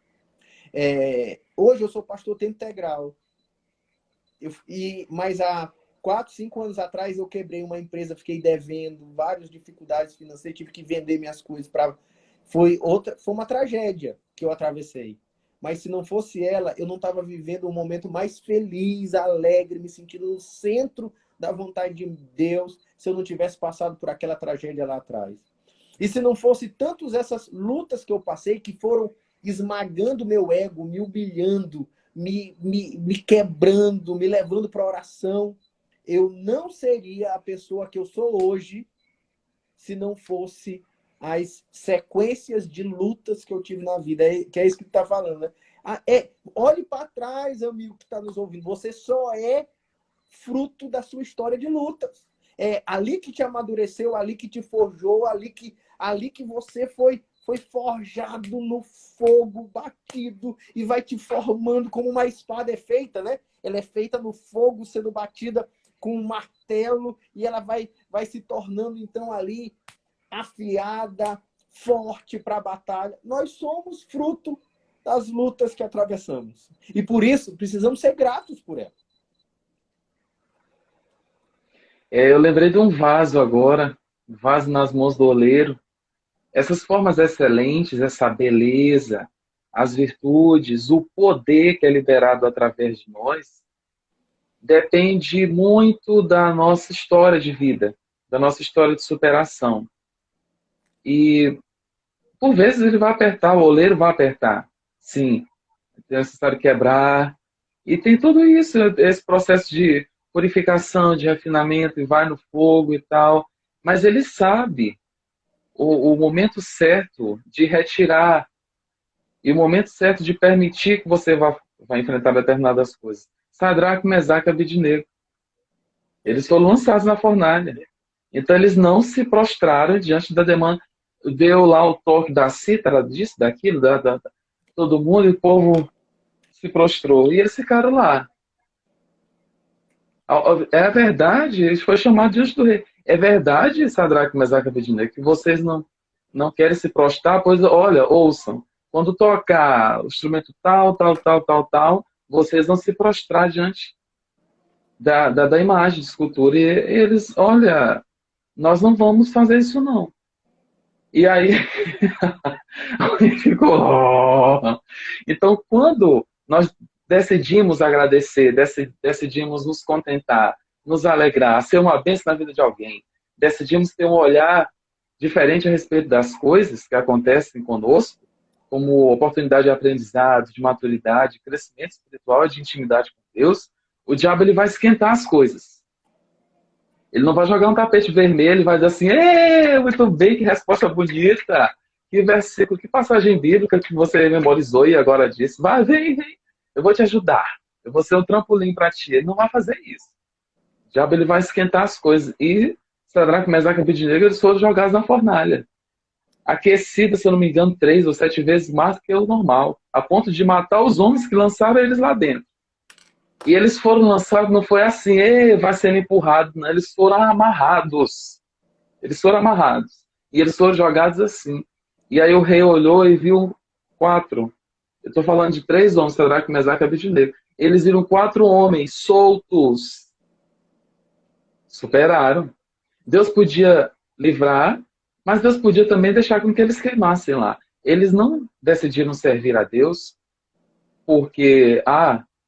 Hoje eu sou pastor tempo integral. Mas há 4, 5 anos atrás eu quebrei uma empresa, fiquei devendo, várias dificuldades financeiras, tive que vender minhas coisas para... Foi uma tragédia que eu atravessei. Mas se não fosse ela, eu não estava vivendo um momento mais feliz, alegre, me sentindo no centro da vontade de Deus, se eu não tivesse passado por aquela tragédia lá atrás. E se não fosse tantas essas lutas que eu passei, que foram esmagando meu ego, me humilhando, me quebrando, me levando para a oração, eu não seria a pessoa que eu sou hoje se não fosse as sequências de lutas que eu tive na vida. Que é isso que tu está falando, né? Olhe para trás, amigo que está nos ouvindo. Você só é fruto da sua história de lutas. É ali que te amadureceu, ali que te forjou, ali que você foi forjado no fogo, batido, e vai te formando como uma espada é feita, né? Ela é feita no fogo, sendo batida com um martelo, e ela vai se tornando, então, ali, afiada, forte para a batalha. Nós somos fruto das lutas que atravessamos. E por isso, precisamos ser gratos por ela. Eu lembrei de um vaso agora, um vaso nas mãos do oleiro. Essas formas excelentes, essa beleza, as virtudes, o poder que é liberado através de nós, depende muito da nossa história de vida, da nossa história de superação. E, por vezes, ele vai apertar, o oleiro vai apertar. Sim, é necessário quebrar. E tem tudo isso, esse processo de purificação, de refinamento, e vai no fogo e tal. Mas ele sabe o momento certo de retirar e o momento certo de permitir que você vá enfrentar determinadas coisas. Sadraque, Mesaque e Abednego. Eles foram lançados na fornalha. Então eles não se prostraram diante da demanda. Deu lá o toque da cítara, disso, daquilo, todo mundo, e o povo se prostrou. E eles ficaram lá. É verdade, eles foram chamados diante do rei. É verdade, Sadraque, Mesaque e Abednego, que vocês não querem se prostrar? Pois olha, ouçam. Quando tocar o instrumento tal, tal, tal, tal, tal, vocês vão se prostrar diante da imagem de escultura. E eles, olha, nós não vamos fazer isso não. E aí, ficou... "Oh". Então, quando nós decidimos agradecer, decidimos nos contentar, nos alegrar, ser uma bênção na vida de alguém, decidimos ter um olhar diferente a respeito das coisas que acontecem conosco, como oportunidade de aprendizado, de maturidade, de crescimento espiritual e de intimidade com Deus, o diabo ele vai esquentar as coisas. Ele não vai jogar um tapete vermelho e vai dizer assim, muito bem, que resposta bonita, que versículo, que passagem bíblica que você memorizou e agora disse. Vai, vem, eu vou te ajudar. Eu vou ser um trampolim para ti. Ele não vai fazer isso. O diabo ele vai esquentar as coisas. E Sadraque, Mesaque e Abednego, eles foram jogados na fornalha. Aquecida, se eu não me engano, 3 ou 7 vezes mais do que o normal, a ponto de matar os homens que lançaram eles lá dentro. E eles foram lançados, não foi assim, vai sendo empurrado, não. Eles foram amarrados. Eles foram amarrados. E eles foram jogados assim. E aí o rei olhou e viu 4. Eu estou falando de 3 homens, Sadraque, Mesaque e Abednego. Eles viram 4 homens soltos. Superaram. Deus podia livrar, mas Deus podia também deixar com que eles queimassem lá. Eles não decidiram servir a Deus porque,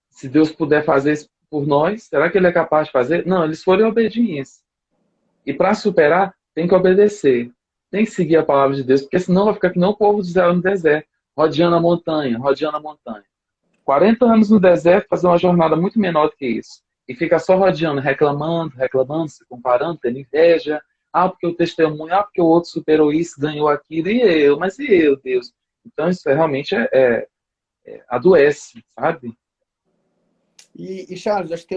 se Deus puder fazer isso por nós, será que Ele é capaz de fazer? Não, eles foram em obediência. E para superar, tem que obedecer. Tem que seguir a palavra de Deus, porque senão vai ficar que não o povo de Israel no deserto, rodeando a montanha, rodeando a montanha. 40 anos no deserto, fazer uma jornada muito menor do que isso. E fica só rodeando, reclamando, reclamando, se comparando, tendo inveja. Ah, porque o testemunho, ah, porque o outro superou isso, ganhou aquilo, e eu, mas e eu, Deus? Então isso realmente adoece, sabe? E Charles, acho que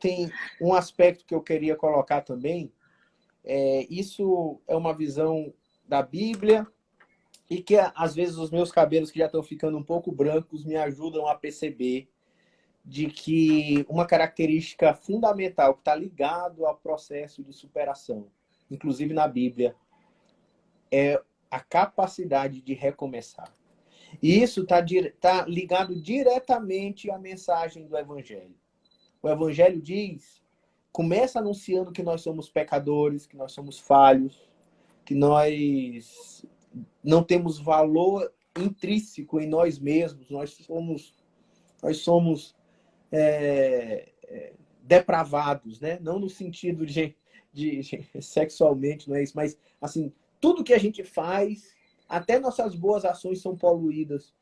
tem um aspecto que eu queria colocar também. Isso é uma visão da Bíblia e que, às vezes, os meus cabelos que já estão ficando um pouco brancos me ajudam a perceber de que uma característica fundamental que está ligado ao processo de superação, inclusive na Bíblia, é a capacidade de recomeçar. E isso está ligado diretamente à mensagem do Evangelho. O Evangelho diz, começa anunciando que nós somos pecadores, que nós somos falhos, que nós não temos valor intrínseco em nós mesmos, nós somos depravados, né? Não no sentido de sexualmente, não é isso, mas assim, tudo que a gente faz, até nossas boas ações são poluídas,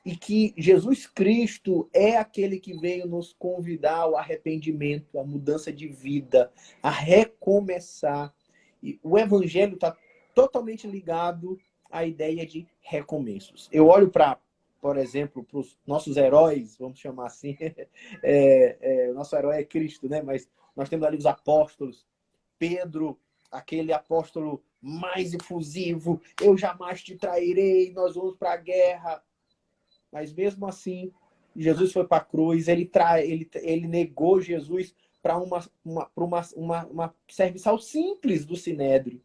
e que Jesus Cristo é aquele que veio nos convidar ao arrependimento, à mudança de vida, a recomeçar. E o Evangelho está totalmente ligado à ideia de recomeços. Eu olho por exemplo, para os nossos heróis, vamos chamar assim, o nosso herói é Cristo, né? Mas nós temos ali os apóstolos, Pedro, aquele apóstolo mais efusivo, eu jamais te trairei, nós vamos para a guerra. Mas mesmo assim, Jesus foi para a cruz, ele negou Jesus para uma serviçal simples do Sinédrio.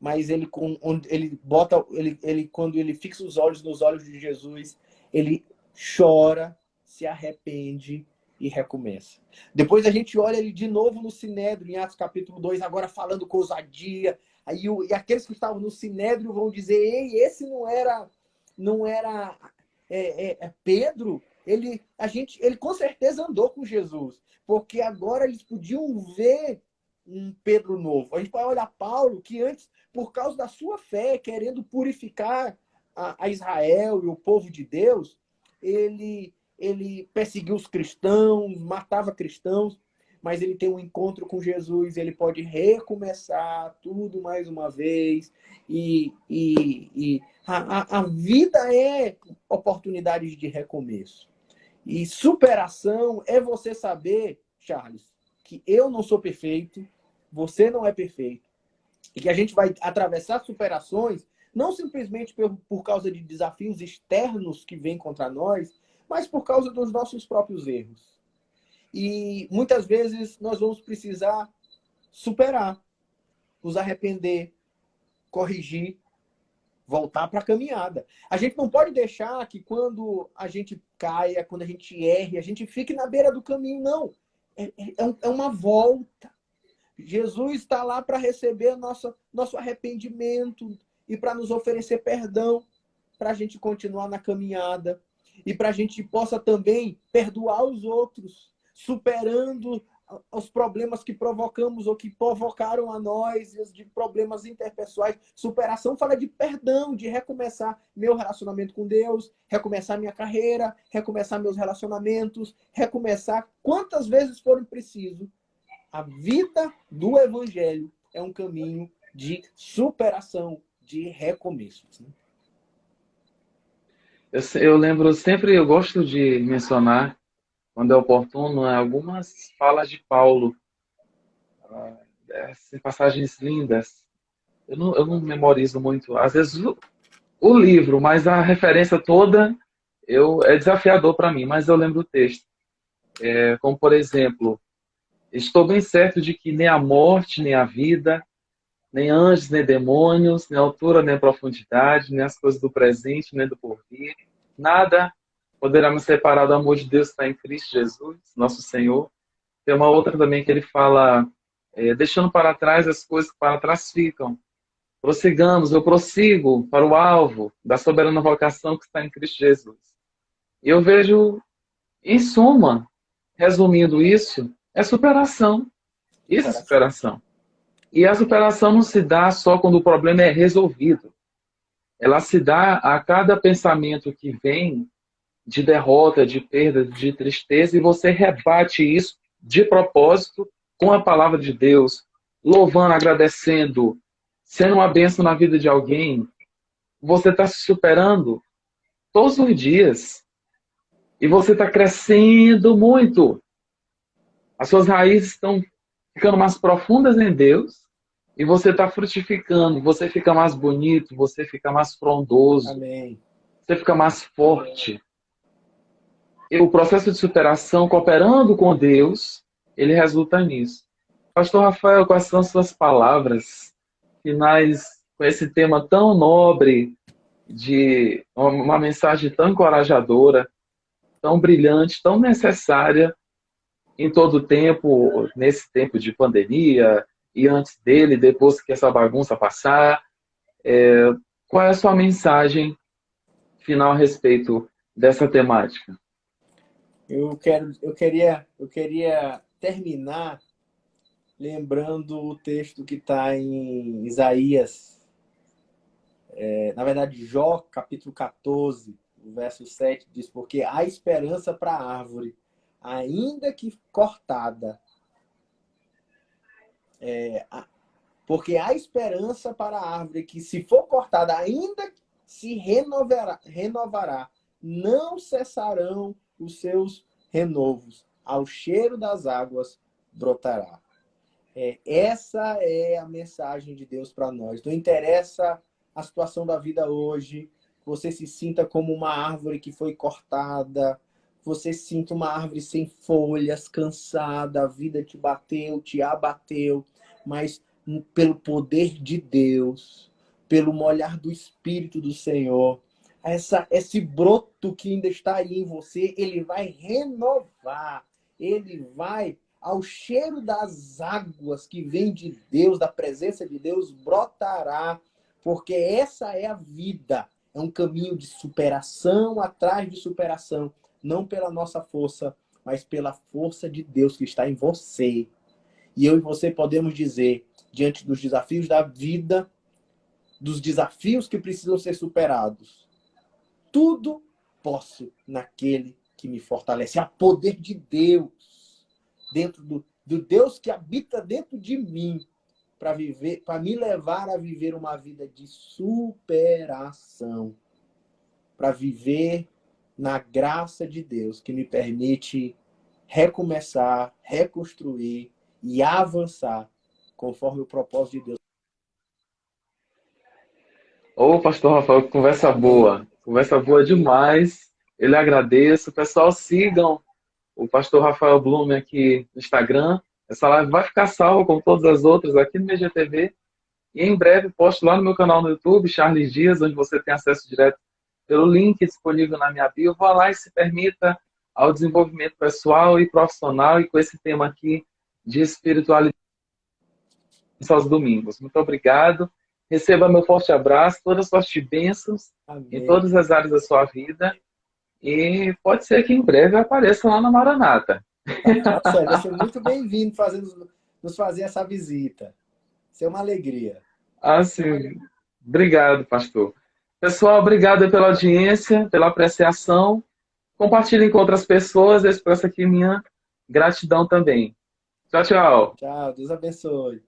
Mas quando ele fixa os olhos nos olhos de Jesus, ele chora, se arrepende e recomeça. Depois a gente olha ele de novo no Sinédrio, em Atos capítulo 2, agora falando com ousadia. E aqueles que estavam no Sinédrio vão dizer, ei, esse não era Pedro? Ele com certeza andou com Jesus, porque agora eles podiam ver um Pedro novo. A gente pode olhar Paulo, que antes, por causa da sua fé, querendo purificar a Israel e o povo de Deus, ele perseguiu os cristãos, matava cristãos, mas ele tem um encontro com Jesus, ele pode recomeçar tudo mais uma vez, e a vida é oportunidade de recomeço. E superação é você saber, Charles, que eu não sou perfeito, você não é perfeito, e que a gente vai atravessar superações, não simplesmente por causa de desafios externos que vêm contra nós, mas por causa dos nossos próprios erros. E muitas vezes nós vamos precisar superar, nos arrepender, corrigir, voltar para a caminhada. A gente não pode deixar que quando a gente caia, quando a gente erre, a gente fique na beira do caminho, não. É uma volta. Jesus está lá para receber nosso arrependimento e para nos oferecer perdão, para a gente continuar na caminhada e para a gente possa também perdoar os outros, superando os problemas que provocamos ou que provocaram a nós, de problemas interpessoais. Superação fala de perdão, de recomeçar meu relacionamento com Deus, recomeçar minha carreira, recomeçar meus relacionamentos, recomeçar quantas vezes forem preciso. A vida do Evangelho é um caminho de superação, de recomeços. Né? Eu lembro sempre, eu gosto de mencionar, quando é oportuno, algumas falas de Paulo, passagens lindas. Eu não memorizo muito, às vezes, o livro, mas a referência toda é desafiador para mim, mas eu lembro o texto. Como, por exemplo, estou bem certo de que nem a morte, nem a vida, nem anjos, nem demônios, nem altura, nem profundidade, nem as coisas do presente, nem do porvir, nada poderá me separar do amor de Deus que está em Cristo Jesus, nosso Senhor. Tem uma outra também que ele fala, deixando para trás as coisas que para trás ficam. Prossigamos, eu prossigo para o alvo da soberana vocação que está em Cristo Jesus. E eu vejo, em suma, resumindo isso, é superação. Isso é superação. E a superação não se dá só quando o problema é resolvido. ela se dá a cada pensamento que vem de derrota, de perda, de tristeza, e você rebate isso de propósito com a palavra de Deus, louvando, agradecendo, sendo uma bênção na vida de alguém. Você está se superando todos os dias e você está crescendo muito. As suas raízes estão ficando mais profundas em Deus e você está frutificando. Você fica mais bonito, você fica mais frondoso, Amém. você fica mais forte. E o processo de superação, cooperando com Deus, ele resulta nisso. Pastor Rafael, quais são suas palavras finais com esse tema tão nobre, de uma mensagem tão encorajadora, tão brilhante, tão necessária em todo o tempo, nesse tempo de pandemia, e antes dele, depois que essa bagunça passar? Qual é a sua mensagem final a respeito dessa temática? Eu queria terminar lembrando o texto que está em Isaías, na verdade, Jó, capítulo 14, o verso 7, diz: porque há esperança para a árvore, ainda que cortada. Porque há esperança para a árvore que, se for cortada, ainda se renovará. Não cessarão os seus renovos. Ao cheiro das águas brotará. Essa é a mensagem de Deus para nós. Não interessa a situação da vida hoje, você se sinta como uma árvore que foi cortada, você se sinta uma árvore sem folhas, cansada, a vida te bateu, te abateu, mas pelo poder de Deus, pelo molhar do Espírito do Senhor, esse broto que ainda está aí em você, ele vai renovar, ele vai, ao cheiro das águas que vem de Deus, da presença de Deus, brotará, porque essa é a vida, é um caminho de superação atrás de superação, não pela nossa força, mas pela força de Deus que está em você. E eu e você podemos dizer, diante dos desafios da vida, dos desafios que precisam ser superados, tudo posso naquele que me fortalece. Há poder de Deus dentro do Deus que habita dentro de mim para viver, para me levar a viver uma vida de superação, para viver na graça de Deus que me permite recomeçar, reconstruir e avançar conforme o propósito de Deus. Ô, Pastor Rafael, conversa Amém. boa. Conversa boa demais. Eu lhe agradeço. Pessoal, sigam o Pastor Rafael Blume aqui no Instagram. Essa live vai ficar salva, como todas as outras, aqui no MGTV. E em breve posto lá no meu canal no YouTube, Charles Dias, onde você tem acesso direto pelo link disponível na minha bio. Vá lá e se permita ao desenvolvimento pessoal e profissional, e com esse tema aqui de espiritualidade aos domingos. Muito obrigado. Receba meu forte abraço, todas as sorte de bênçãos em Amém. todas as áreas da sua vida. E pode ser que em breve eu apareça lá na Maranata. Tá certo, vai ser muito bem-vindo nos fazer essa visita. Isso é uma alegria. Assim, obrigado, pastor. Pessoal, obrigado pela audiência, pela apreciação. Compartilhem com outras pessoas. Eu expresso aqui minha gratidão também. Tchau, tchau. Tchau, Deus abençoe.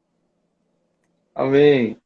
Amém.